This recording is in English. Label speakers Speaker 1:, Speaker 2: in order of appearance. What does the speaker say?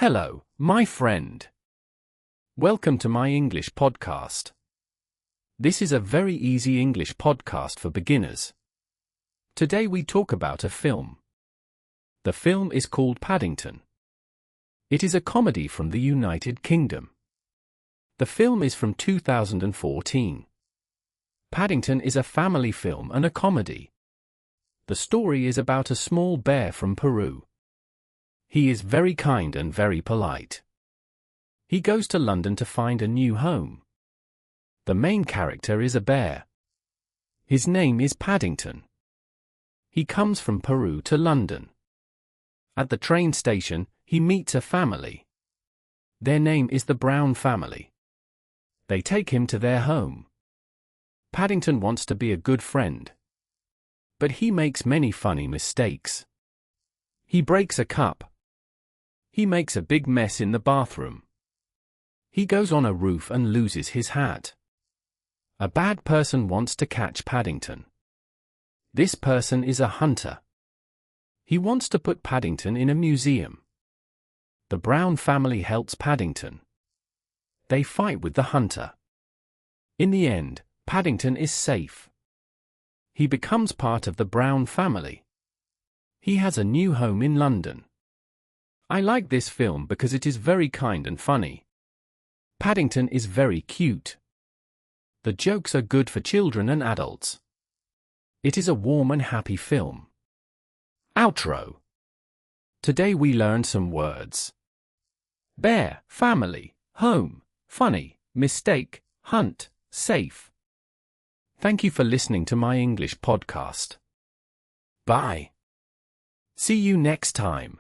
Speaker 1: Hello, my friend. Welcome to my English podcast. This is a very easy English podcast for beginners. Today we talk about a film. The film is called Paddington. It is a comedy from the United Kingdom. The film is from 2014. Paddington is a family film and a comedy. The story is about a small bear from Peru. He is very kind and very polite. He goes to London to find a new home. The main character is a bear. His name is Paddington. He comes from Peru to London. At the train station, he meets a family. Their name is the Brown family. They take him to their home. Paddington wants to be a good friend. But he makes many funny mistakes. He breaks a cup. He makes a big mess in the bathroom. He goes on a roof and loses his hat. A bad person wants to catch Paddington. This person is a hunter. He wants to put Paddington in a museum. The Brown family helps Paddington. They fight with the hunter. In the end, Paddington is safe. He becomes part of the Brown family. He has a new home in London. I like this film because it is very kind and funny. Paddington is very cute. The jokes are good for children and adults. It is a warm and happy film. Outro. Today we learned some words. Bear, family, home, funny, mistake, hunt, safe. Thank you for listening to my English podcast. Bye. See you next time.